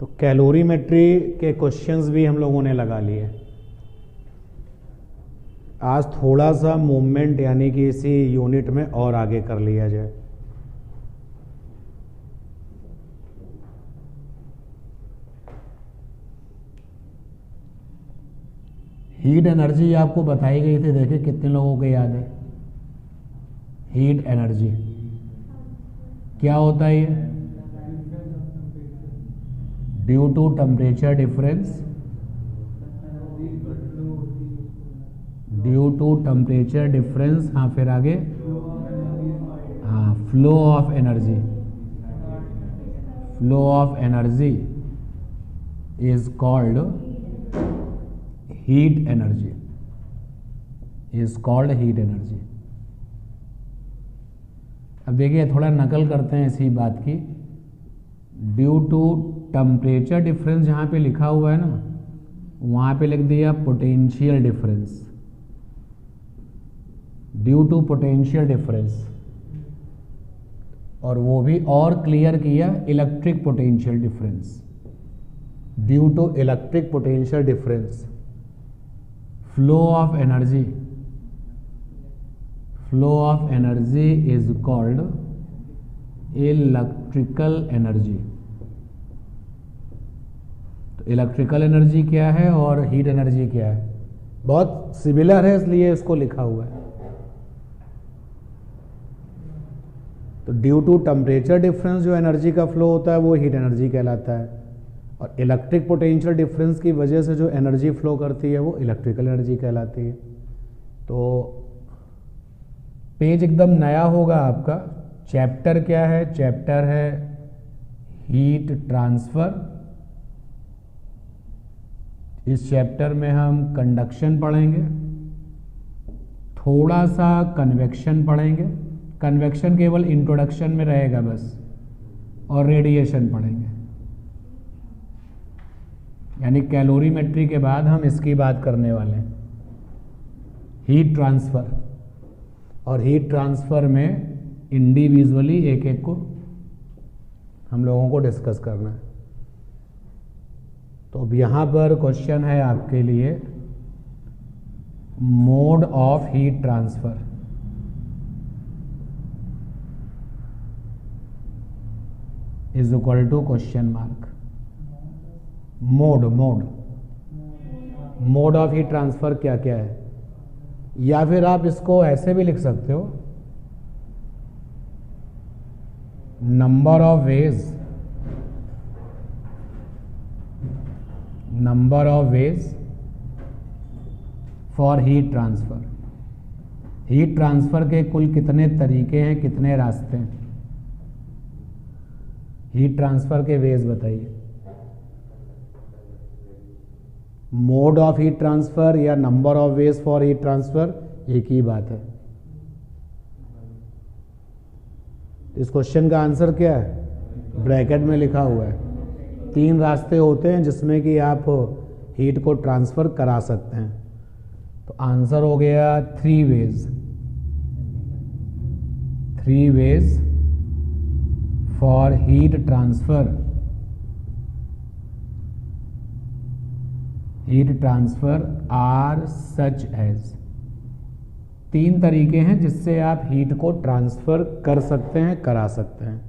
तो कैलोरीमेट्री के क्वेश्चंस भी हम लोगों ने लगा लिए। आज थोड़ा सा मूवमेंट यानी कि इसी यूनिट में और आगे कर लिया जाए। हीट एनर्जी आपको बताई गई थी, देखिए कितने लोगों को याद है। हीट एनर्जी क्या होता है ये? Due to temperature difference, due to temperature difference, हाँ फिर आगे, हाँ flow of energy, flow of energy is called heat energy, is called heat energy. अब देखिए थोड़ा नकल करते हैं इसी बात की। ड्यू टू टेम्परेचर डिफरेंस जहाँ पे लिखा हुआ है ना, वहाँ पे लिख दिया potential difference, due to potential difference, और वो भी और क्लियर किया electric potential difference, due to electric potential difference. Flow of energy, flow of energy is called electrical energy. तो इलेक्ट्रिकल एनर्जी क्या है और हीट एनर्जी क्या है? बहुत सिमिलर है इसलिए इसको लिखा हुआ है। तो ड्यू टू टेम्परेचर डिफरेंस जो एनर्जी का फ्लो होता है वो हीट एनर्जी कहलाता है, और इलेक्ट्रिक पोटेंशियल डिफरेंस की वजह से जो एनर्जी फ्लो करती है वो इलेक्ट्रिकल एनर्जी कहलाती है। तो पेज एकदम नया होगा आपका। चैप्टर क्या है? चैप्टर है हीट ट्रांसफर। इस चैप्टर में हम कंडक्शन पढ़ेंगे, थोड़ा सा कन्वेक्शन पढ़ेंगे, कन्वेक्शन केवल इंट्रोडक्शन में रहेगा बस, और रेडिएशन पढ़ेंगे। यानी कैलोरीमेट्री के बाद हम इसकी बात करने वाले हैं, हीट ट्रांसफर। और हीट ट्रांसफर में इंडिविजुअली एक एक को हम लोगों को डिस्कस करना है। तो अब यहाँ पर क्वेश्चन है आपके लिए, mode of heat transfer. Is equal to question mark. Mode, mode of heat transfer क्या क्या है? या फिर आप इसको ऐसे भी लिख सकते हो, number of ways, number of ways for heat transfer. Heat transfer के कुल कितने तरीके हैं, कितने रास्ते हैं? हीट ट्रांसफर के वेज बताइए। मोड ऑफ हीट ट्रांसफर या number of ways for heat transfer एक ही बात है। इस क्वेश्चन का आंसर क्या है? ब्रैकेट में लिखा हुआ है। 3 रास्ते होते हैं जिसमें कि आप हीट को ट्रांसफर करा सकते हैं। तो आंसर हो गया 3 ways, 3 ways for heat transfer. Heat transfer are such as, 3 तरीके हैं जिससे आप हीट को ट्रांसफर कर सकते हैं, करा सकते हैं।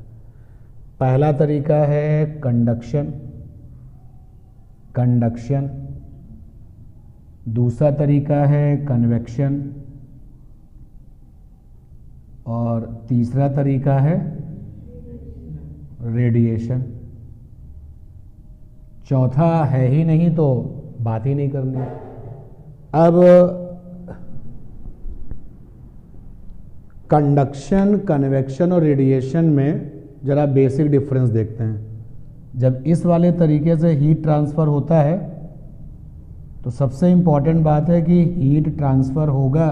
पहला तरीका है कंडक्शन, कंडक्शन। दूसरा तरीका है कन्वेक्शन, और तीसरा तरीका है रेडिएशन। चौथा है ही नहीं तो बात ही नहीं करनी। अब कंडक्शन, कन्वेक्शन और रेडिएशन में जरा बेसिक डिफरेंस देखते हैं। जब इस वाले तरीके से हीट ट्रांसफर होता है तो सबसे इंपॉर्टेंट बात है कि हीट ट्रांसफर होगा,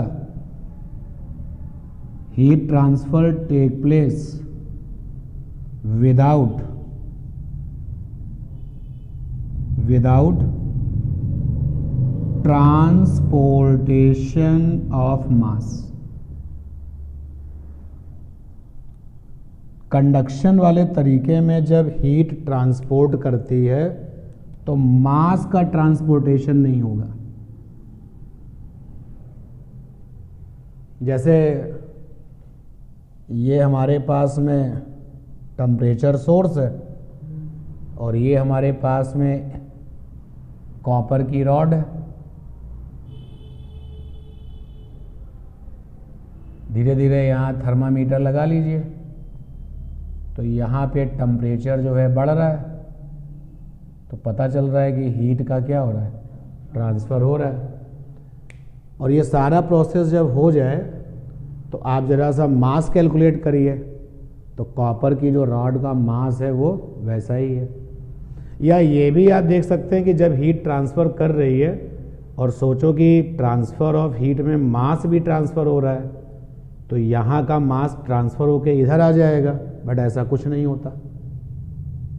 heat transfer take place without transportation of mass. Conduction वाले तरीके में जब हीट ट्रांसपोर्ट करती है तो मास का ट्रांसपोर्टेशन नहीं होगा। जैसे ये हमारे पास में टेम्परेचर सोर्स है और ये हमारे पास में कॉपर की रॉड है। धीरे धीरे यहाँ थर्मामीटर लगा लीजिए तो यहाँ पे टेम्परेचर जो है बढ़ रहा है, तो पता चल रहा है कि हीट का क्या हो रहा है, ट्रांसफ़र हो रहा है। और ये सारा प्रोसेस जब हो जाए तो आप ज़रा सा मास कैलकुलेट करिए, तो कॉपर की जो रॉड का मास है वो वैसा ही है। या ये भी आप देख सकते हैं कि जब हीट ट्रांसफ़र कर रही है और सोचो कि ट्रांसफ़र ऑफ हीट में मास भी ट्रांसफ़र हो रहा है, तो यहाँ का मास ट्रांसफ़र होके इधर आ जाएगा, बट ऐसा कुछ नहीं होता।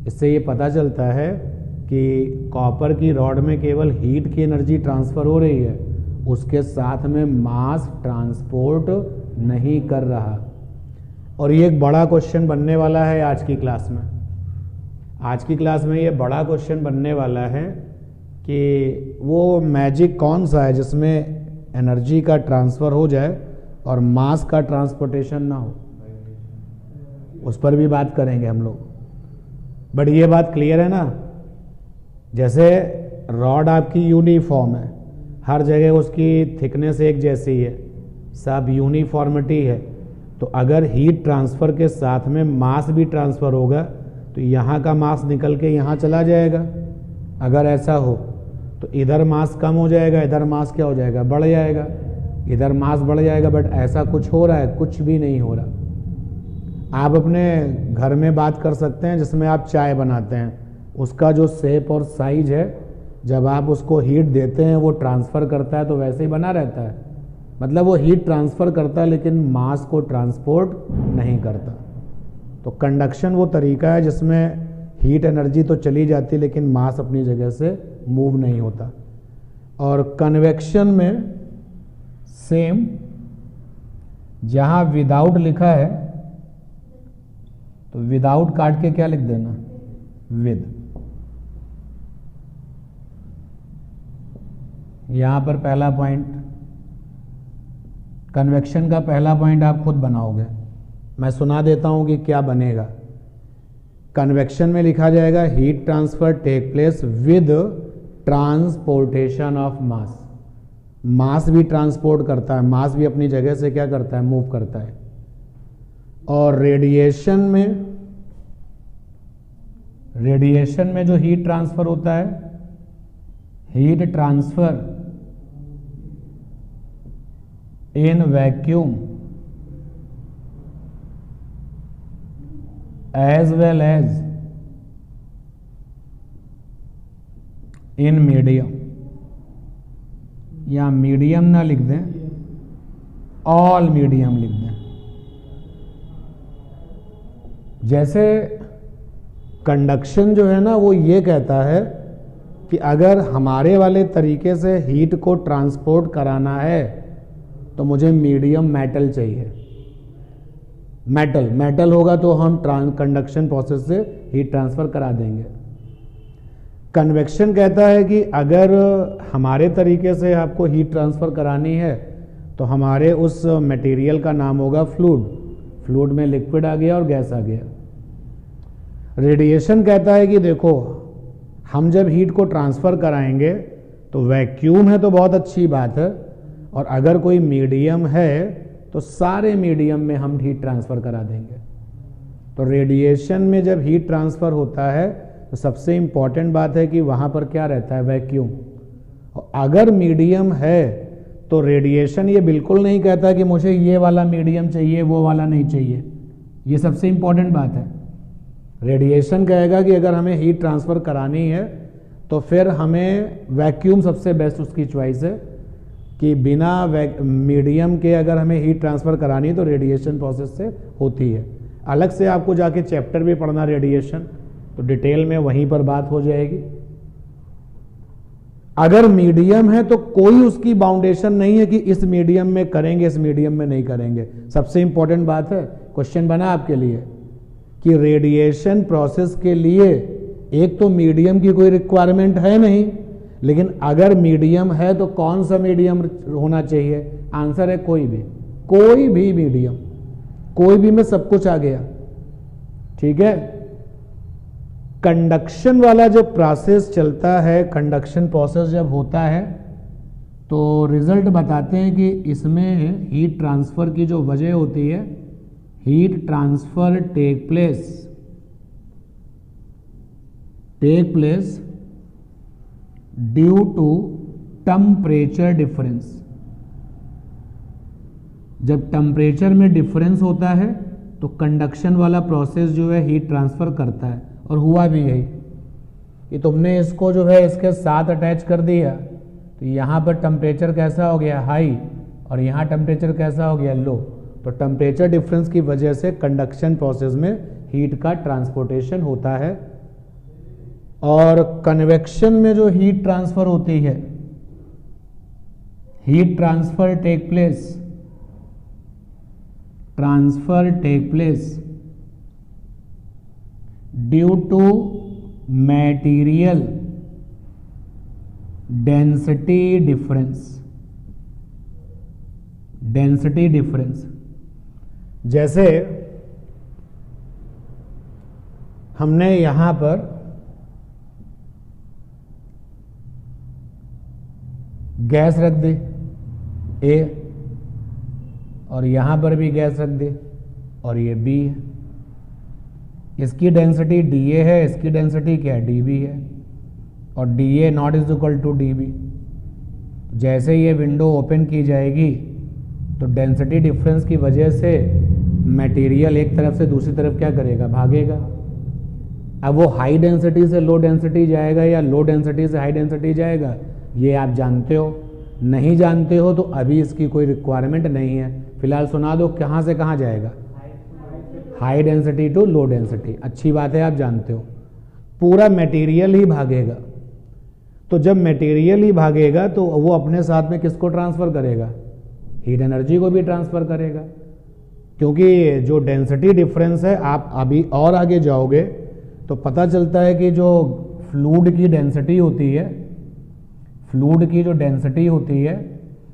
इससे ये पता चलता है कि कॉपर की रॉड में केवल हीट की एनर्जी ट्रांसफ़र हो रही है, उसके साथ में मास ट्रांसपोर्ट नहीं कर रहा। और ये एक बड़ा क्वेश्चन बनने वाला है आज की क्लास में। आज की क्लास में ये बड़ा क्वेश्चन बनने वाला है कि वो मैजिक कौन सा है जिसमें एनर्जी का ट्रांसफ़र हो जाए और मास का ट्रांसपोर्टेशन ना हो। उस पर भी बात करेंगे हम लोग। बट ये बात क्लियर है ना, जैसे रॉड आपकी यूनिफॉर्म है, हर जगह उसकी थिकनेस एक जैसी है, सब यूनिफॉर्मिटी है, तो अगर हीट ट्रांसफ़र के साथ में मास भी ट्रांसफ़र होगा तो यहाँ का मास निकल के यहाँ चला जाएगा। अगर ऐसा हो तो इधर मास कम हो जाएगा, इधर मास क्या हो जाएगा, बढ़ जाएगा, इधर मास बढ़ जाएगा। बट ऐसा कुछ हो रहा है? कुछ भी नहीं हो रहा। आप अपने घर में बात कर सकते हैं जिसमें आप चाय बनाते हैं, उसका जो शेप और साइज है, जब आप उसको हीट देते हैं वो ट्रांसफ़र करता है तो वैसे ही बना रहता है। मतलब वो हीट ट्रांसफ़र करता है लेकिन मास को ट्रांसपोर्ट नहीं करता। तो कंडक्शन वो तरीका है जिसमें हीट एनर्जी तो चली जाती है लेकिन मास अपनी जगह से मूव नहीं होता। और कन्वेक्शन में सेम, जहाँ विदाउट लिखा है तो विदाउट काट के क्या लिख देना, विद। यहाँ पर पहला पॉइंट, कन्वेक्शन का पहला पॉइंट आप खुद बनाओगे, मैं सुना देता हूँ कि क्या बनेगा। कन्वेक्शन में लिखा जाएगा heat transfer take place with transportation of mass. Mass भी ट्रांसपोर्ट करता है, मास भी अपनी जगह से क्या करता है, मूव करता है। और रेडिएशन में जो हीट ट्रांसफर होता है, heat transfer in vacuum as well as in medium, या मीडियम ना लिख दें, ऑल मीडियम लिख दें। जैसे कंडक्शन जो है ना वो ये कहता है कि अगर हमारे वाले तरीके से हीट को ट्रांसपोर्ट कराना है तो मुझे मीडियम मेटल चाहिए। मेटल होगा तो हम कंडक्शन प्रोसेस से हीट ट्रांसफर करा देंगे। कन्वेक्शन कहता है कि अगर हमारे तरीके से आपको हीट ट्रांसफर करानी है तो हमारे उस मटेरियल का नाम होगा फ्लूइड। फ्लूइड में लिक्विड आ गया और गैस आ गया। रेडिएशन कहता है कि देखो, हम जब हीट को ट्रांसफर कराएंगे तो वैक्यूम है तो बहुत अच्छी बात है, और अगर कोई मीडियम है तो सारे मीडियम में हम हीट ट्रांसफर करा देंगे। तो रेडिएशन में जब हीट ट्रांसफर होता है तो सबसे इंपॉर्टेंट बात है कि वहां पर क्या रहता है, वैक्यूम। और अगर मीडियम है तो रेडिएशन ये बिल्कुल नहीं कहता कि मुझे ये वाला मीडियम चाहिए, वो वाला नहीं चाहिए। ये सबसे इंपॉर्टेंट बात है। रेडिएशन कहेगा कि अगर हमें हीट ट्रांसफर करानी है तो फिर हमें वैक्यूम सबसे बेस्ट उसकी चॉइस है, कि बिना मीडियम के अगर हमें हीट ट्रांसफर करानी है तो रेडिएशन प्रोसेस से होती है। अलग से आपको जाके चैप्टर भी पढ़ना रेडिएशन, तो डिटेल में वहीं पर बात हो जाएगी। अगर मीडियम है तो कोई उसकी बाउंडेशन नहीं है कि इस मीडियम में करेंगे, इस मीडियम में नहीं करेंगे। सबसे इंपॉर्टेंट बात है, क्वेश्चन बना आपके लिए कि रेडिएशन प्रोसेस के लिए एक तो मीडियम की कोई रिक्वायरमेंट है नहीं, लेकिन अगर मीडियम है तो कौन सा मीडियम होना चाहिए? आंसर है कोई भी मीडियम, कोई भी में सब कुछ आ गया। ठीक है, कंडक्शन वाला जब प्रोसेस चलता है, कंडक्शन प्रोसेस जब होता है तो रिजल्ट बताते हैं कि इसमें हीट ट्रांसफर की जो वजह होती है, heat transfer take place due to temperature difference. जब टेम्परेचर में डिफरेंस होता है तो कंडक्शन वाला प्रोसेस जो है हीट ट्रांसफर करता है, और हुआ भी यही कि तुमने इसको जो है इसके साथ अटैच कर दिया तो यहाँ पर टेम्परेचर कैसा हो गया? हाई, और यहाँ टेम्परेचर कैसा हो गया? लो। तो टेम्परेचर डिफरेंस की वजह से कंडक्शन प्रोसेस में हीट का ट्रांसपोर्टेशन होता है। और कन्वेक्शन में जो हीट ट्रांसफर होती है, heat transfer take place due to material density difference. जैसे हमने यहां पर गैस रख दी ए, और यहां पर भी गैस रख दी, और ये बी है। इसकी डेंसिटी dA है, इसकी डेंसिटी क्या है? dB है, और dA not is equal to dB। जैसे ये विंडो ओपन की जाएगी तो डेंसिटी डिफरेंस की वजह से मटेरियल एक तरफ से दूसरी तरफ क्या करेगा? भागेगा। अब वो हाई डेंसिटी से लो डेंसिटी जाएगा या लो डेंसिटी से हाई डेंसिटी जाएगा, ये आप जानते हो। नहीं जानते हो तो अभी इसकी कोई रिक्वायरमेंट नहीं है, फिलहाल सुना दो कहाँ से कहाँ जाएगा? High density to low density. अच्छी बात है, आप जानते हो। पूरा मटेरियल ही भागेगा। तो जब मटेरियल ही भागेगा तो वो अपने साथ में किसको ट्रांसफर करेगा? हीट एनर्जी को भी ट्रांसफर करेगा, क्योंकि जो डेंसिटी डिफरेंस है, आप अभी और आगे जाओगे तो पता चलता है कि जो फ्लूइड की डेंसिटी होती है, फ्लूइड की जो डेंसिटी होती है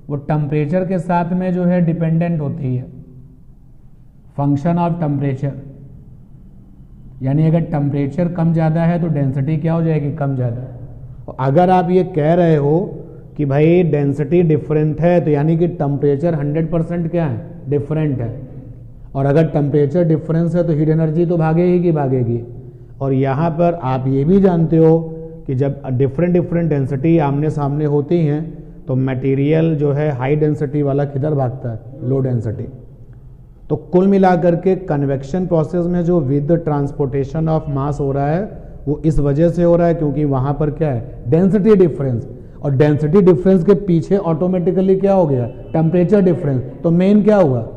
वो टेम्परेचर के साथ में जो है डिपेंडेंट होती है, फंक्शन ऑफ टेम्परेचर। यानी अगर टेम्परेचर कम ज़्यादा है तो डेंसिटी क्या हो जाएगी? कम ज़्यादा। अगर आप ये कह रहे हो कि भाई डेंसिटी डिफरेंट है, तो यानी कि टेम्परेचर 100% क्या है? डिफरेंट है। और अगर टेम्परेचर डिफरेंस है तो हीट एनर्जी तो भागेगी कि भागेगी। और यहाँ पर आप ये भी जानते हो कि जब डिफरेंट डेंसिटी आमने सामने होती हैं तो मटेरियल जो है हाई डेंसिटी वाला किधर भागता है? Low density. तो कुल मिलाकर के कन्वेक्शन प्रोसेस में जो विद ट्रांसपोर्टेशन ऑफ मास हो रहा है वो इस वजह से हो रहा है क्योंकि वहां पर क्या है? Density difference. और डेंसिटी डिफरेंस के पीछे ऑटोमेटिकली क्या हो गया? Temperature difference. तो मेन क्या हुआ?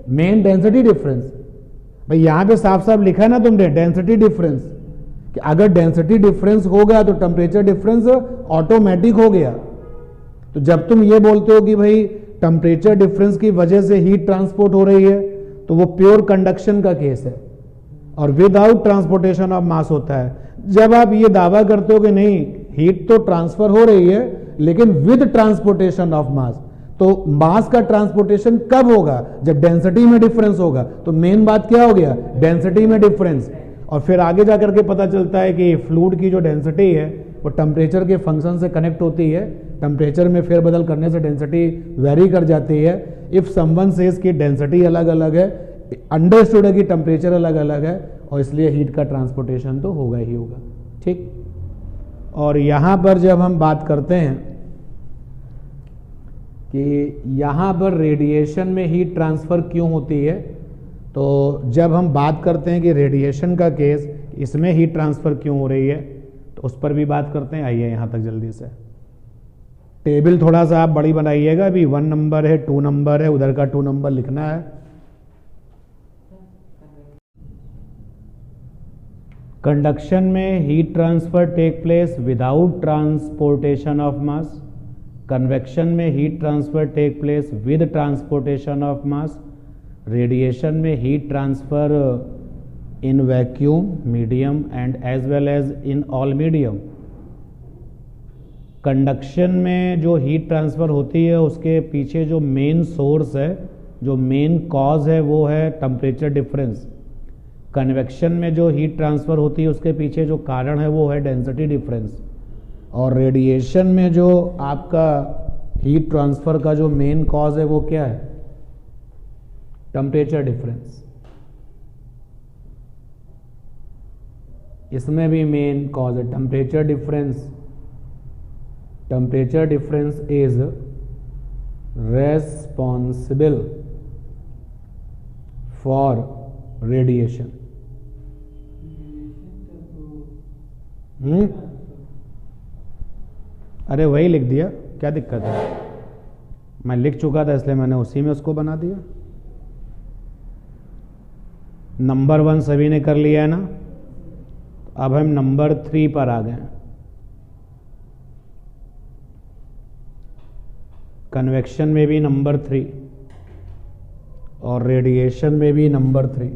Main density difference. भाई यहां पे साफ साफ लिखा है ना तुमने, डेंसिटी डिफरेंस, कि अगर डेंसिटी डिफरेंस हो गया तो टेम्परेचर डिफरेंस ऑटोमेटिक हो गया। तो जब तुम ये बोलते हो कि भाई टेम्परेचर डिफरेंस की वजह से हीट ट्रांसपोर्ट हो रही है तो वो प्योर कंडक्शन का केस है और विदाउट ट्रांसपोर्टेशन ऑफ मास होता है। जब आप ये दावा करते हो कि नहीं हीट तो ट्रांसफर हो रही है लेकिन विद ट्रांसपोर्टेशन ऑफ मास, तो मास का ट्रांसपोर्टेशन कब होगा? जब डेंसिटी में डिफरेंस होगा। तो मेन बात क्या हो गया? डेंसिटी में डिफरेंस। और फिर आगे जाकर के पता चलता है कि फ्लूइड की जो डेंसिटी है वो टेम्परेचर के फंक्शन से कनेक्ट होती है। टेम्परेचर में फेरबदल करने से डेंसिटी वेरी कर जाती है। इफ समवन सेज की डेंसिटी अलग अलग है, अंडरस्टूड है कि टेम्परेचर अलग अलग है, और इसलिए हीट का ट्रांसपोर्टेशन तो होगा ही होगा। ठीक। और यहां पर जब हम बात करते हैं कि यहां पर रेडिएशन में हीट ट्रांसफर क्यों होती है, तो जब हम बात करते हैं कि रेडिएशन का केस, इसमें हीट ट्रांसफर क्यों हो रही है, तो उस पर भी बात करते हैं। आइए यहां तक जल्दी से। टेबल थोड़ा सा आप बड़ी बनाइएगा, अभी 1 नंबर है, 2 नंबर है, उधर का 2 नंबर लिखना है। कंडक्शन में heat transfer take place without transportation of mass. Convection में heat transfer take place with transportation of mass. Radiation में heat transfer in vacuum medium and as well as in all medium। Conduction में जो heat transfer होती है उसके पीछे जो main source है, जो मेन कॉज है, वो है टेम्परेचर डिफरेंस। कन्वेक्शन में जो हीट ट्रांसफ़र होती है उसके पीछे जो कारण है वो है डेंसिटी डिफरेंस। और रेडिएशन में जो आपका हीट ट्रांसफ़र का जो मेन कॉज है वो क्या है? Temperature difference. इसमें भी मेन कॉज है temperature difference. Temperature difference is responsible for radiation. अरे वही लिख दिया, क्या दिक्कत है? मैं लिख चुका था इसलिए मैंने उसी में उसको बना दिया। नंबर 1 सभी ने कर लिया है ना? अब हम नंबर 3 पर आ गए। कन्वेक्शन में भी नंबर 3 और रेडिएशन में भी नंबर 3।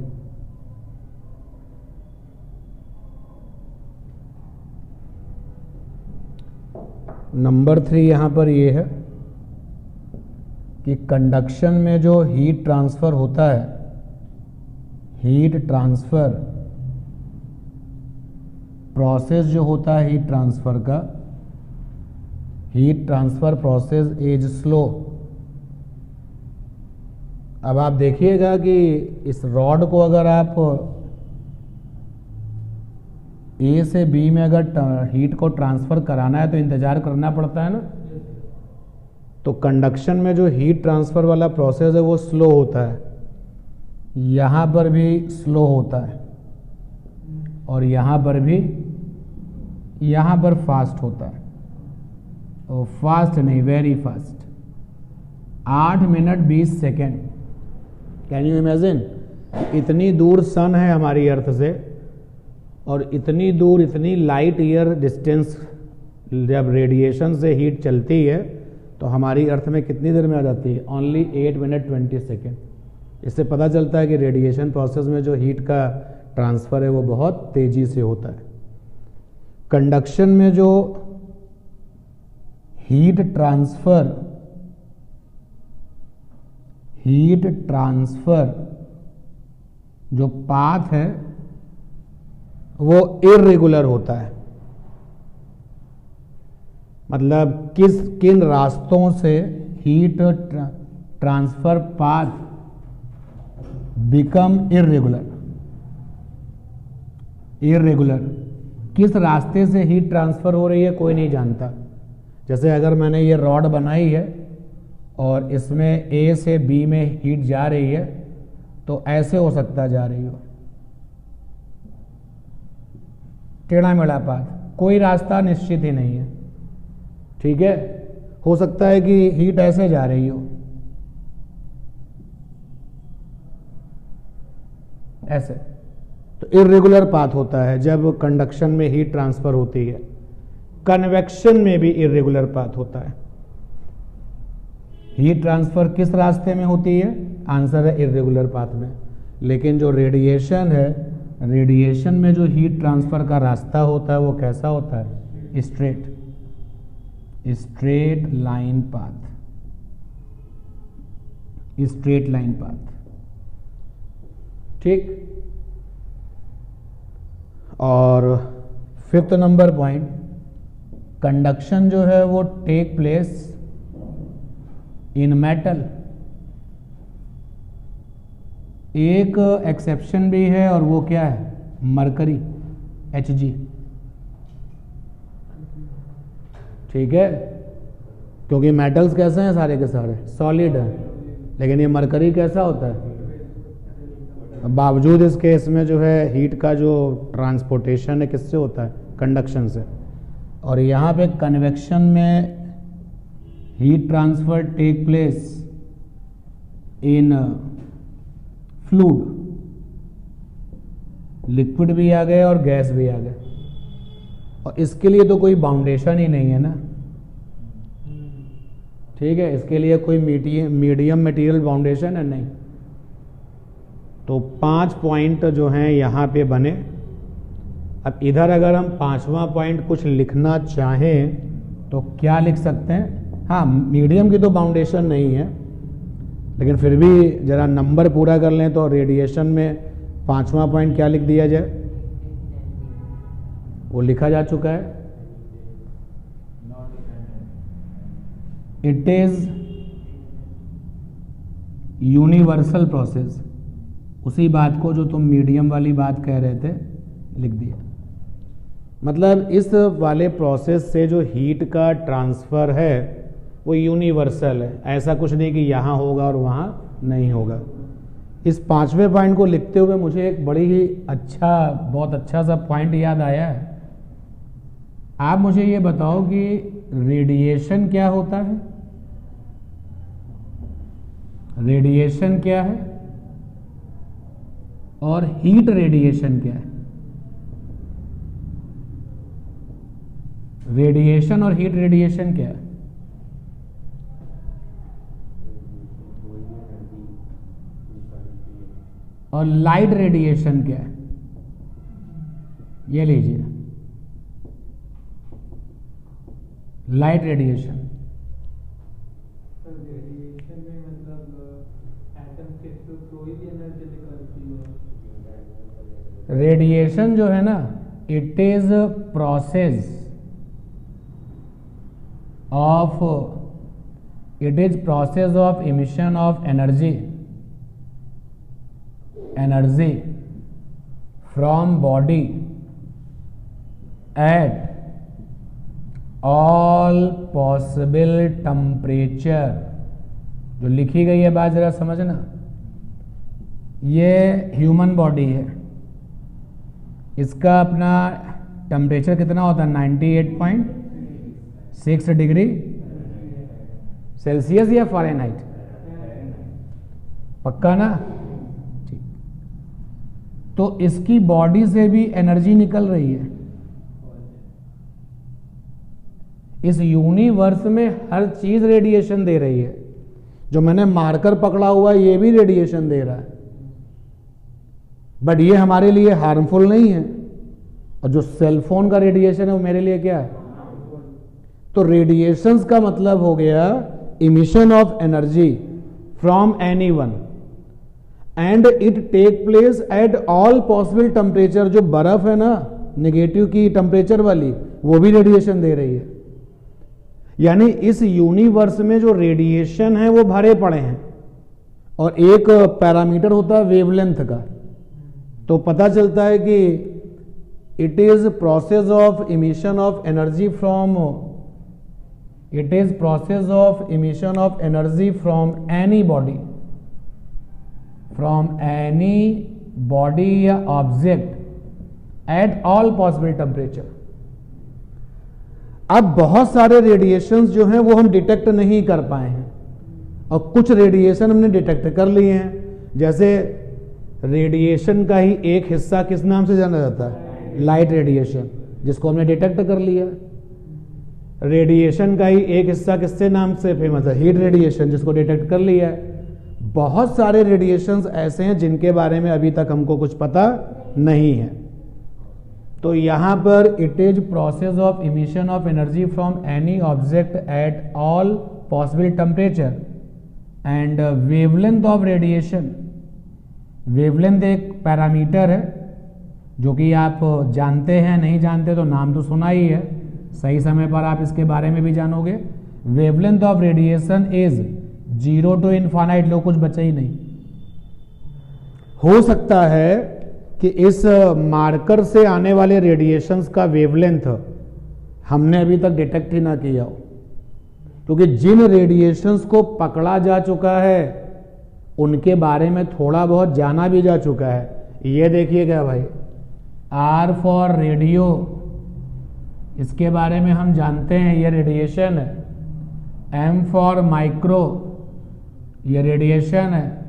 नंबर 3 यहां पर ये है कि कंडक्शन में जो हीट ट्रांसफर होता है, हीट ट्रांसफर प्रोसेस जो होता है हीट ट्रांसफर का, heat transfer process is slow. अब आप देखिएगा कि इस रॉड को अगर आप ए से बी में अगर हीट को ट्रांसफर कराना है तो इंतजार करना पड़ता है ना। तो कंडक्शन में जो हीट ट्रांसफर वाला प्रोसेस है वो स्लो होता है, यहां पर भी स्लो होता है और यहां पर भी, यहां पर फास्ट होता है। और फास्ट नहीं, very fast. 8 minute 20 second. Can you imagine? इतनी दूर सन है हमारी अर्थ से और इतनी दूर, इतनी लाइट ईयर डिस्टेंस जब रेडिएशन से हीट चलती है तो हमारी अर्थ में कितनी देर में आ जाती है? Only 8 minute 20 second. इससे पता चलता है कि रेडिएशन प्रोसेस में जो हीट का ट्रांसफ़र है वो बहुत तेज़ी से होता है। कंडक्शन में जो हीट ट्रांसफर जो पाथ है वो इर्रेगुलर होता है। मतलब किन रास्तों से heat transfer path become irregular. किस रास्ते से हीट ट्रांसफर हो रही है कोई नहीं जानता। जैसे अगर मैंने ये रॉड बनाई है और इसमें ए से बी में हीट जा रही है तो ऐसे हो सकता जा रही हो, टेढ़ा मेढ़ा पाथ, कोई रास्ता निश्चित ही नहीं है। ठीक है, हो सकता है कि हीट ऐसे जा रही हो, ऐसे। तो इर्रेगुलर पाथ होता है जब कंडक्शन में हीट ट्रांसफर होती है। कन्वेक्शन में भी इर्रेगुलर पाथ होता है। हीट ट्रांसफर किस रास्ते में होती है? आंसर है इर्रेगुलर पाथ में। लेकिन जो रेडिएशन है, रेडिएशन में जो हीट ट्रांसफर का रास्ता होता है वो कैसा होता है? Straight line path. ठीक। और 5th नंबर पॉइंट, कंडक्शन जो है वो टेक प्लेस इन मेटल। एक एक्सेप्शन भी है और वो क्या है? Mercury, Hg। ठीक है, क्योंकि मेटल्स कैसे हैं? सारे के सारे सॉलिड हैं। लेकिन ये मरकरी कैसा होता है? बावजूद इस केस में जो है हीट का जो ट्रांसपोर्टेशन है किससे होता है? कंडक्शन से। और यहाँ पे कन्वेक्शन में heat transfer take place in fluid. Liquid भी आ गए और गैस भी आ गए, और इसके लिए तो कोई बाउंडेशन ही नहीं है ना। ठीक है, इसके लिए कोई मीडियम मटेरियल बाउंडेशन है नहीं। तो 5 पॉइंट जो हैं यहाँ पे बने। अब इधर अगर हम 5वां पॉइंट कुछ लिखना चाहें तो क्या लिख सकते हैं? हाँ, मीडियम की तो बाउंडेशन नहीं है, लेकिन फिर भी जरा नंबर पूरा कर लें तो रेडिएशन में 5वां पॉइंट क्या लिख दिया जाए? वो लिखा जा चुका है, इट इज यूनिवर्सल प्रोसेस। उसी बात को जो तुम मीडियम वाली बात कह रहे थे लिख दिया। मतलब इस वाले प्रोसेस से जो हीट का ट्रांसफर है वो यूनिवर्सल है, ऐसा कुछ नहीं कि यहाँ होगा और वहाँ नहीं होगा। इस 5वें पॉइंट को लिखते हुए मुझे एक बड़ी ही बहुत अच्छा सा पॉइंट याद आया है। आप मुझे ये बताओ कि रेडिएशन क्या होता है? रेडिएशन क्या है और हीट रेडिएशन क्या है? रेडिएशन और हीट रेडिएशन क्या है? और लाइट रेडिएशन क्या है? ये लीजिए, लाइट रेडिएशन। रेडिएशन में मतलब एटम के थ्रू कोई भी एनर्जी निकलती है। रेडिएशन जो है ना, it is process of emission of energy from body at all possible temperature. जो लिखी गई है बात जरा समझना, ये ह्यूमन बॉडी है, इसका अपना टेम्परेचर कितना होता है? 98.6 डिग्री सेल्सियस या फ़ारेनहाइट? पक्का ना? ठीक। तो इसकी बॉडी से भी एनर्जी निकल रही है। इस यूनिवर्स में हर चीज रेडिएशन दे रही है। जो मैंने मार्कर पकड़ा हुआ है ये भी रेडिएशन दे रहा है, बट ये हमारे लिए हार्मफुल नहीं है। और जो सेलफोन का रेडिएशन है वो मेरे लिए क्या है? तो रेडिएशंस का मतलब हो गया emission of energy from anyone and it take place at all possible temperature. जो बर्फ है ना नेगेटिव की टेम्परेचर वाली, वो भी रेडिएशन दे रही है। यानी इस यूनिवर्स में जो रेडिएशन है वो भरे पड़े हैं। और एक पैरामीटर होता है वेवलेंथ का, तो पता चलता है कि it is process of emission of energy from any body या object at all possible temperature. अब बहुत सारे रेडिएशंस जो हैं वो हम डिटेक्ट नहीं कर पाए हैं, और कुछ रेडिएशन हमने डिटेक्ट कर लिए हैं। जैसे रेडिएशन का ही एक हिस्सा किस नाम से जाना जाता है? लाइट रेडिएशन, जिसको हमने डिटेक्ट कर लिया। रेडिएशन का ही एक हिस्सा किससे नाम से फेमस है? हीट रेडिएशन, जिसको डिटेक्ट कर लिया है। बहुत सारे रेडिएशंस ऐसे हैं जिनके बारे में अभी तक हमको कुछ पता नहीं है। तो यहां पर it is process of emission of energy from any object at all possible temperature and wavelength of radiation. Wavelength एक पैरामीटर है जो कि आप जानते हैं, नहीं जानते तो नाम तो सुना ही है, सही समय पर आप इसके बारे में भी जानोगे। Wavelength of radiation is 0 to infinite. लो, कुछ बचा ही नहीं। हो सकता है कि इस मार्कर से आने वाले रेडिएशंस का वेवलेंथ हमने अभी तक डिटेक्ट ही ना किया हो, क्योंकि जिन रेडिएशंस को पकड़ा जा चुका है उनके बारे में थोड़ा बहुत जाना भी जा चुका है। ये देखिएगा भाई, R फॉर रेडियो, इसके बारे में हम जानते हैं, ये रेडिएशन है। M फॉर माइक्रो, ये रेडिएशन है।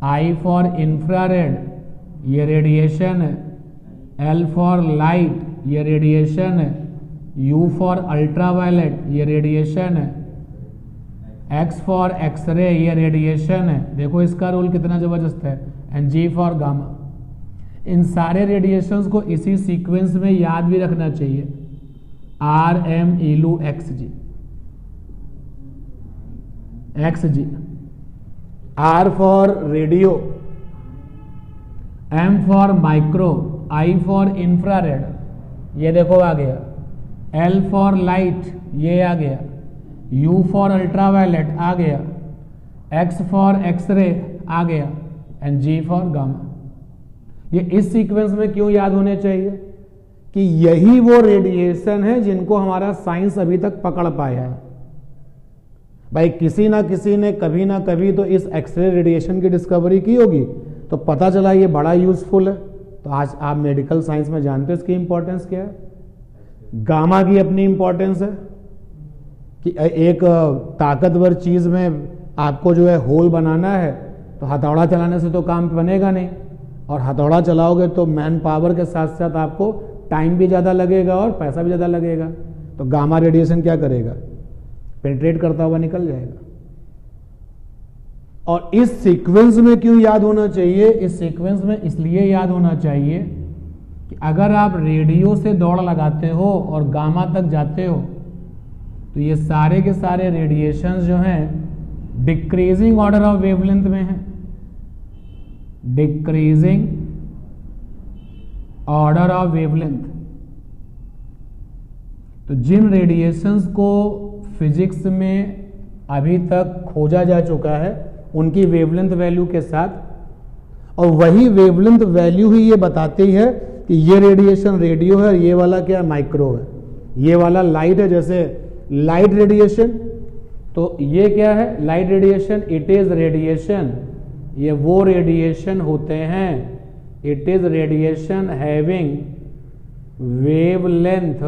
I फॉर इंफ्रारेड, ये रेडिएशन है। L फॉर लाइट, ये रेडिएशन है। U फॉर अल्ट्रावायलेट, ये रेडिएशन है। एक्स फॉर एक्सरे ये रेडिएशन है, देखो इसका रोल कितना जबरदस्त है, एंड जी फॉर गामा। इन सारे रेडिएशंस को इसी सीक्वेंस में याद भी रखना चाहिए, आर एम इलू X G, X G, R for radio, M for micro, I for infrared, ये देखो आ गया, एल फॉर लाइट ये आ गया, यू फॉर अल्ट्रावायलेट आ गया, एक्स फॉर एक्सरे आ गया, एंड जी फॉर गामा। ये इस सीक्वेंस में क्यों याद होने चाहिए कि यही वो रेडिएशन है जिनको हमारा साइंस अभी तक पकड़ पाया है। भाई किसी ना किसी ने कभी ना कभी तो इस एक्सरे रेडिएशन की डिस्कवरी की होगी, तो पता चला ये बड़ा यूजफुल है। तो आज आप मेडिकल साइंस में जानते हो इसकी इंपॉर्टेंस क्या है। गामा की अपनी इंपॉर्टेंस है कि एक ताकतवर चीज में आपको जो है होल बनाना है, तो हथौड़ा चलाने से तो काम बनेगा नहीं, और हथौड़ा चलाओगे तो मैन पावर के साथ साथ आपको टाइम भी ज़्यादा लगेगा और पैसा भी ज़्यादा लगेगा। तो गामा रेडिएशन क्या करेगा, पेनिट्रेट करता हुआ निकल जाएगा। और इस सीक्वेंस में क्यों याद होना चाहिए, इस सीक्वेंस में इसलिए याद होना चाहिए कि अगर आप रेडियो से दौड़ लगाते हो और गामा तक जाते हो, तो ये सारे के सारे रेडिएशंस जो हैं डिक्रीजिंग ऑर्डर ऑफ वेवलेंथ में हैं, डिक्रीजिंग ऑर्डर ऑफ वेवलेंथ। तो जिन रेडिएशंस को फिजिक्स में अभी तक खोजा जा चुका है उनकी वेवलेंथ वैल्यू के साथ, और वही वेवलेंथ वैल्यू ही ये बताती है कि ये रेडिएशन रेडियो है, ये वाला क्या माइक्रो है, ये वाला लाइट है। जैसे लाइट रेडिएशन, तो ये क्या है light radiation, it is radiation, ये वो रेडिएशन होते हैं, it is radiation having wavelength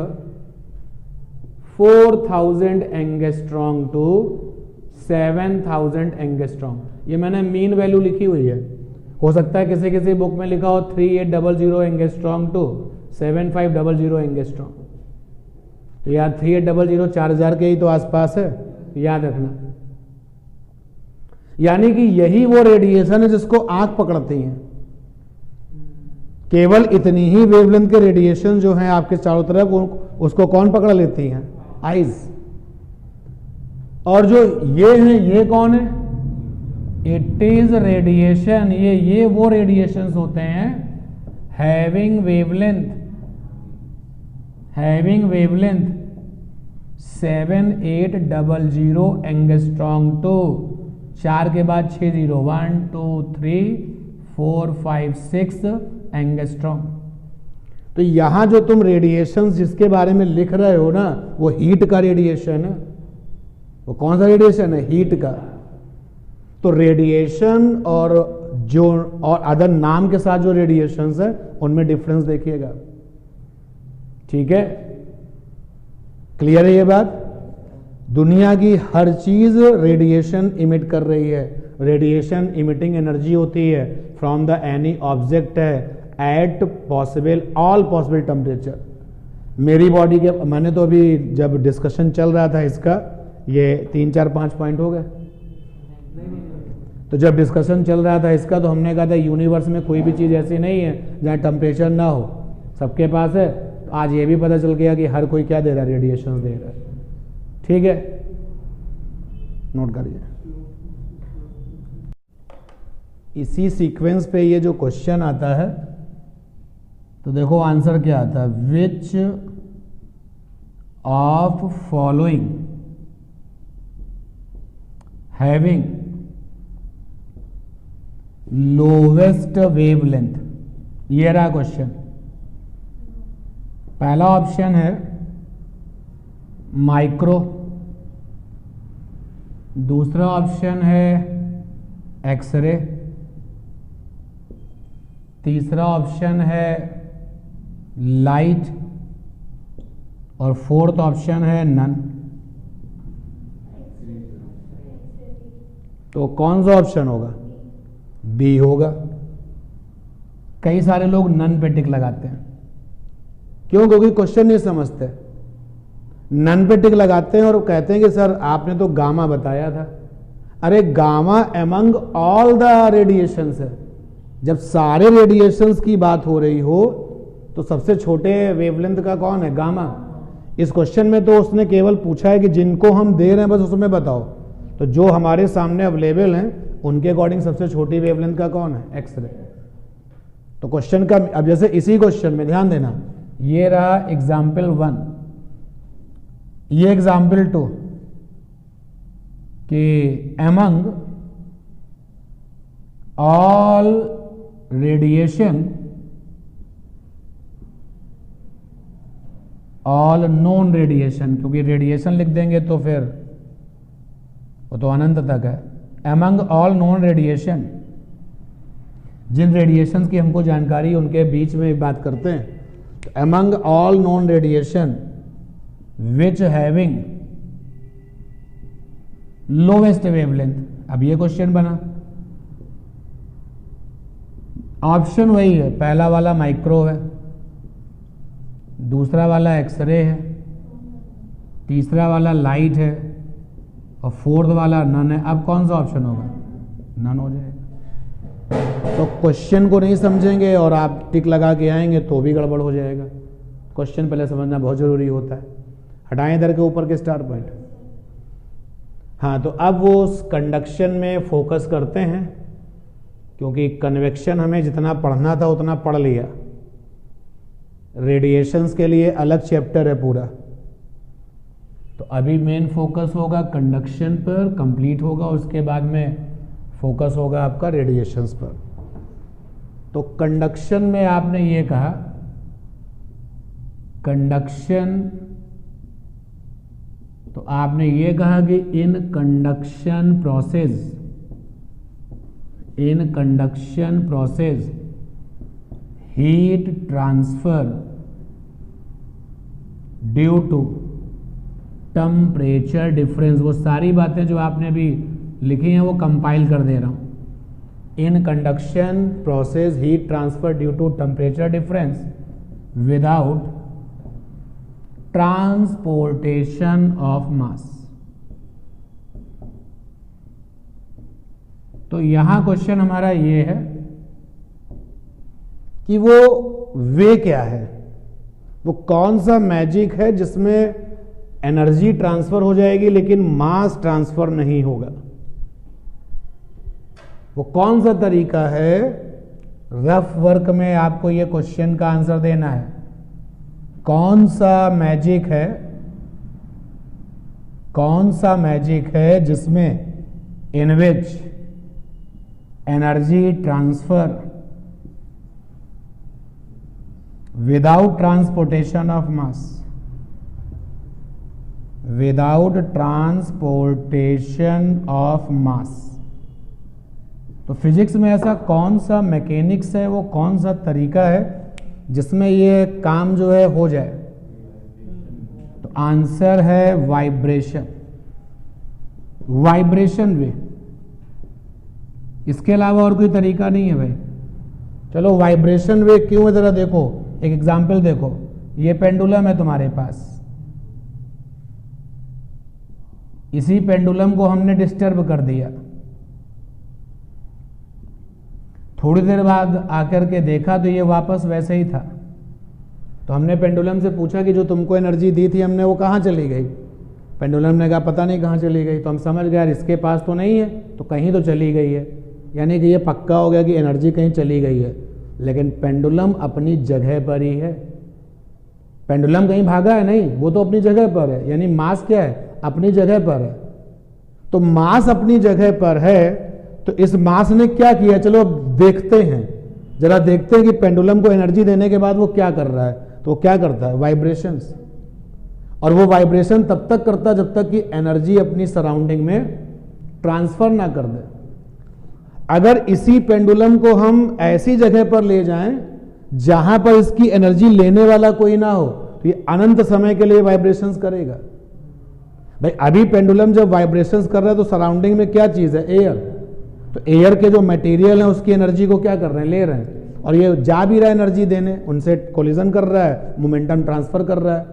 4000 angstrom to 7000 angstrom. ये मैंने मीन वैल्यू लिखी हुई है, हो सकता है किसी किसी बुक में लिखा हो 3800 एंगस्ट्रॉन्ग टू 7500 एंगस्ट्रॉन्ग। तो यार 3800 4000 के ही तो आसपास है, याद रखना। यानी कि यही वो रेडिएशन है जिसको आंख पकड़ती है। केवल इतनी ही वेवलेंथ के रेडिएशन जो हैं आपके चारों तरफ, उसको कौन पकड़ लेती हैं, आइज। और जो ये हैं ये कौन है, इट इज रेडिएशन, ये वो रेडिएशंस होते हैं हैविंग वेवलेंथ 7800 एंगस्ट्रॉन्ग टू 4 के बाद 60 1 2 3 4 5 6 एंगस्ट्रॉन्ग। तो यहां जो तुम रेडिएशन जिसके बारे में लिख रहे हो ना, वो हीट का रेडिएशन है। वो कौन सा रेडिएशन है, हीट का। तो रेडिएशन और जो और अदर नाम के साथ जो रेडिएशंस है उनमें डिफरेंस देखिएगा, ठीक है। क्लियर है ये बात। दुनिया की हर चीज रेडिएशन इमिट कर रही है। रेडिएशन इमिटिंग एनर्जी होती है फ्रॉम द एनी ऑब्जेक्ट है at possible all possible temperature. मेरी बॉडी के, मैंने तो अभी जब डिस्कशन चल रहा था इसका, ये 3 4 5 पॉइंट हो गए। तो जब डिस्कशन चल रहा था इसका, तो हमने कहा था यूनिवर्स में कोई भी चीज ऐसी नहीं है जहां टेम्परेचर ना हो, सबके पास है। तो आज ये भी पता चल गया कि हर कोई क्या दे रहा है, रेडिएशन दे रहा है, ठीक है। नोट करिए। इसी सीक्वेंस पे ये जो क्वेश्चन आता है, तो देखो आंसर क्या आता है, which of following having lowest wavelength. ये रहा क्वेश्चन। पहला ऑप्शन है माइक्रो, दूसरा ऑप्शन है एक्सरे, तीसरा ऑप्शन है लाइट, और फोर्थ ऑप्शन है नन। तो कौन सा ऑप्शन होगा, बी होगा। कई सारे लोग नन पे टिक लगाते हैं, क्यों, क्योंकि क्वेश्चन नहीं समझते। नन पे टिक लगाते हैं और कहते हैं कि सर आपने तो गामा बताया था। अरे gamma among all the radiations है। जब सारे रेडिएशंस की बात हो रही हो तो सबसे छोटे वेवलेंथ का कौन है? गामा। इस क्वेश्चन में तो उसने केवल पूछा है कि जिनको हम दे रहे हैं बस उसमें बताओ, तो जो हमारे सामने अवेलेबल हैं उनके अकॉर्डिंग सबसे छोटी वेवलेंथ का कौन है? एक्सरे। तो क्वेश्चन का अब जैसे इसी क्वेश्चन में ध्यान देना, ये रहा एग्जाम्पल 1, ये एग्जाम्पल 2 कि among all radiation all non radiation, क्योंकि रेडिएशन लिख देंगे तो फिर वो तो अनंत तक है। एमंग ऑल नॉन रेडिएशन, जिन रेडिएशन की हमको जानकारी उनके बीच में बात करते हैं, तो among all non radiation which having lowest wavelength. अब ये क्वेश्चन बना, ऑप्शन वही है, पहला वाला माइक्रो है, दूसरा वाला एक्सरे है, तीसरा वाला लाइट है और फोर्थ वाला नन है। अब कौन सा ऑप्शन होगा? नन हो जाएगा। तो क्वेश्चन को नहीं समझेंगे और आप टिक लगा के आएंगे तो भी गड़बड़ हो जाएगा। क्वेश्चन पहले समझना बहुत जरूरी होता है। हटाएं इधर के ऊपर के स्टार पॉइंट। हाँ, तो अब वो उस कंडक्शन में फोकस करते हैं, क्योंकि कन्वेक्शन हमें जितना पढ़ना था उतना पढ़ लिया। रेडिएशंस के लिए अलग चैप्टर है पूरा। तो अभी मेन फोकस होगा कंडक्शन पर, कंप्लीट होगा, उसके बाद में फोकस होगा आपका रेडिएशंस पर। तो कंडक्शन में आपने ये कहा, कंडक्शन, तो आपने ये कहा कि in conduction process heat transfer due to temperature difference. वो सारी बातें जो आपने अभी लिखी हैं वो कंपाइल कर दे रहा हूं। In conduction process heat transfer due to temperature difference without transportation of mass. तो यहां क्वेश्चन हमारा ये है कि वो वे क्या है, वो कौन सा मैजिक है जिसमें एनर्जी ट्रांसफर हो जाएगी लेकिन मास ट्रांसफर नहीं होगा। वो कौन सा तरीका है? रफ वर्क में आपको ये क्वेश्चन का आंसर देना है। कौन सा मैजिक है, कौन सा मैजिक है जिसमें in which energy transfer without transportation of mass, without transportation of mass. तो फिजिक्स में ऐसा कौन सा मैकेनिक्स है, वो कौन सा तरीका है जिसमें ये काम जो है हो जाए? तो आंसर है वाइब्रेशन। वाइब्रेशन वे, इसके अलावा और कोई तरीका नहीं है भाई। चलो वाइब्रेशन वे क्यों है जरा देखो, एक एग्जाम्पल देखो। ये पेंडुलम है तुम्हारे पास, इसी पेंडुलम को हमने डिस्टर्ब कर दिया। थोड़ी देर बाद आकर के देखा तो ये वापस वैसे ही था। तो हमने पेंडुलम से पूछा कि जो तुमको एनर्जी दी थी हमने, वो कहाँ चली गई? पेंडुलम ने कहा पता नहीं कहाँ चली गई। तो हम समझ गए यार इसके पास तो नहीं है, तो कहीं तो चली गई है। यानी कि ये पक्का हो गया कि एनर्जी कहीं चली गई है, लेकिन पेंडुलम अपनी जगह पर ही है। पेंडुलम कहीं भागा है नहीं, वो तो अपनी जगह पर है। यानी मास क्या है? अपनी जगह पर है। तो मास अपनी जगह पर है, तो इस मास ने क्या किया? चलो देखते हैं, जरा देखते हैं कि पेंडुलम को एनर्जी देने के बाद वो क्या कर रहा है। तो वो क्या करता है? वाइब्रेशंस। और वो वाइब्रेशन तब तक करता है जब तक कि एनर्जी अपनी सराउंडिंग में ट्रांसफर ना कर दे। अगर इसी पेंडुलम को हम ऐसी जगह पर ले जाएं जहां पर इसकी एनर्जी लेने वाला कोई ना हो, तो ये अनंत समय के लिए वाइब्रेशंस करेगा। भाई अभी पेंडुलम जब वाइब्रेशंस कर रहा है तो सराउंडिंग में क्या चीज है? एयर। तो एयर के जो मटेरियल है उसकी एनर्जी को क्या कर रहे हैं? ले रहे हैं। और ये जा भी रहा है एनर्जी देने, उनसे कोलिजन कर रहा है, मोमेंटम ट्रांसफर कर रहा है।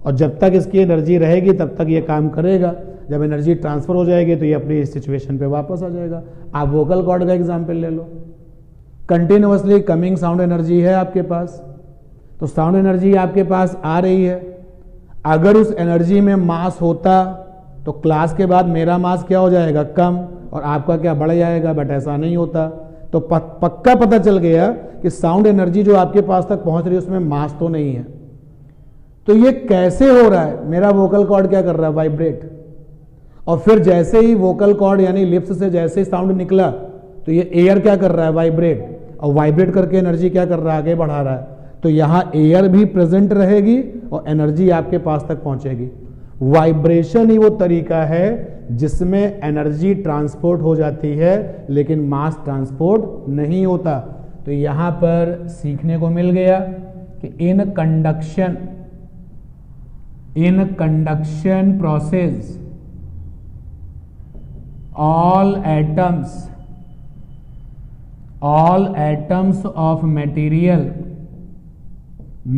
और जब तक इसकी एनर्जी रहेगी तब तक ये काम करेगा। जब एनर्जी ट्रांसफर हो जाएगी तो ये अपनी सिचुएशन पे वापस आ जाएगा। आप वोकल कॉर्ड का एग्जाम्पल ले लो, कंटिन्यूअसली कमिंग साउंड एनर्जी है आपके पास, तो साउंड एनर्जी आपके पास आ रही है। अगर उस एनर्जी में मास होता तो क्लास के बाद मेरा मास क्या हो जाएगा, कम, और आपका क्या, बढ़ जाएगा, बट ऐसा नहीं होता। तो पक्का पता चल गया कि साउंड एनर्जी जो आपके पास तक पहुंच रही है उसमें मास तो नहीं है। तो ये कैसे हो रहा है, मेरा वोकल कॉर्ड क्या कर रहा है, वाइब्रेट, और फिर जैसे ही वोकल कॉर्ड यानी लिप्स से जैसे ही साउंड निकला तो ये एयर क्या कर रहा है, वाइब्रेट, और वाइब्रेट करके एनर्जी क्या कर रहा है, आगे बढ़ा रहा है। तो यहां एयर भी प्रेजेंट रहेगी और एनर्जी आपके पास तक पहुंचेगी। वाइब्रेशन ही वो तरीका है जिसमें एनर्जी ट्रांसपोर्ट हो जाती है लेकिन मास ट्रांसपोर्ट नहीं होता। तो यहां पर सीखने को मिल गया कि in conduction process all atoms of material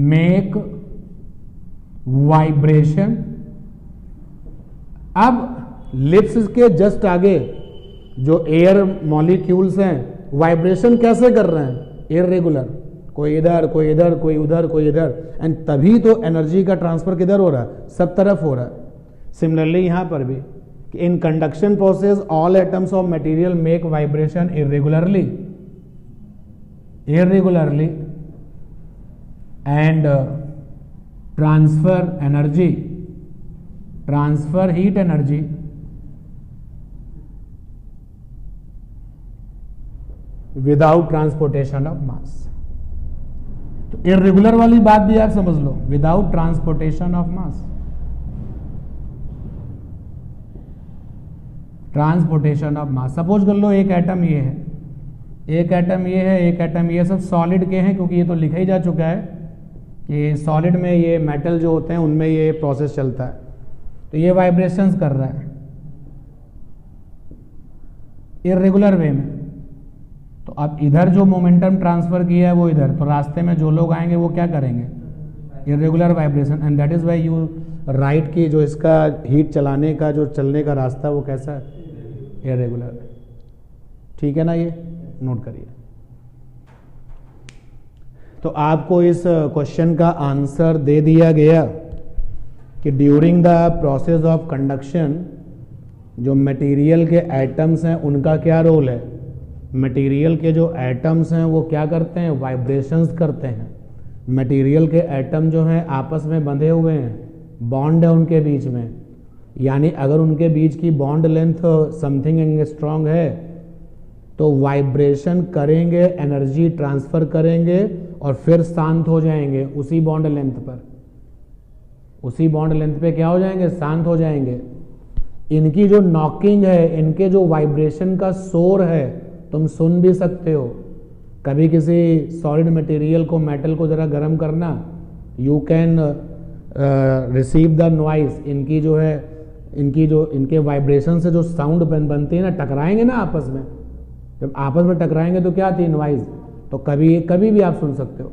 make vibration। अब लिप्स के जस्ट आगे जो एयर मॉलिक्यूल्स हैं वाइब्रेशन कैसे कर रहे हैं, इर्रेगुलर, कोई इधर कोई इधर कोई उधर कोई इधर, एंड तभी तो एनर्जी का ट्रांसफर किधर हो रहा है, सब तरफ हो रहा है। सिमिलरली यहां पर भी in conduction process all atoms of material make vibration irregularly and transfer heat energy without transportation of mass। तो irregular वाली बात भी आप समझ लो, without transportation of mass, transportation of mass. Suppose कर लो एक एटम ये है, एक एटम ये है, एक एटम ये, सब सॉलिड के हैं क्योंकि ये तो लिखा ही जा चुका है कि सॉलिड में ये मेटल जो होते हैं उनमें ये प्रोसेस चलता है। तो ये वाइब्रेशंस कर रहा है इर्रेगुलर वे में। तो अब इधर जो मोमेंटम ट्रांसफर किया है वो इधर, तो रास्ते में जो लोग आएंगे वो क्या करेंगे, irregular vibration. And that is why you right की जो इसका हीट चलाने का जो चलने का रास्ता वो कैसा है, इर्रेगुलर। ठीक है ना, ये नोट करिए। तो आपको इस क्वेश्चन का आंसर दे दिया गया कि during the process of conduction जो मटेरियल के एटम्स हैं उनका क्या रोल है। मटेरियल के जो एटम्स हैं वो क्या करते हैं, वाइब्रेशंस करते हैं। मटेरियल के एटम जो हैं आपस में बंधे हुए हैं, बॉन्ड है उनके बीच में, यानी अगर उनके बीच की बॉन्ड लेंथ समथिंग एंगस्ट्रॉन्ग है तो वाइब्रेशन करेंगे, एनर्जी ट्रांसफर करेंगे और फिर शांत हो जाएंगे उसी बॉन्ड लेंथ पर। उसी बॉन्ड लेंथ पे क्या हो जाएंगे, शांत हो जाएंगे। इनकी जो नॉकिंग है, इनके जो वाइब्रेशन का शोर है तुम सुन भी सकते हो। कभी किसी सॉलिड मटेरियल को, मेटल को जरा गर्म करना, you can receive the noise. इनकी जो है, इनके वाइब्रेशन से जो साउंड बनती है ना, टकराएंगे ना आपस में, जब आपस में टकराएंगे तो क्या आती है, नॉइज। तो कभी भी आप सुन सकते हो।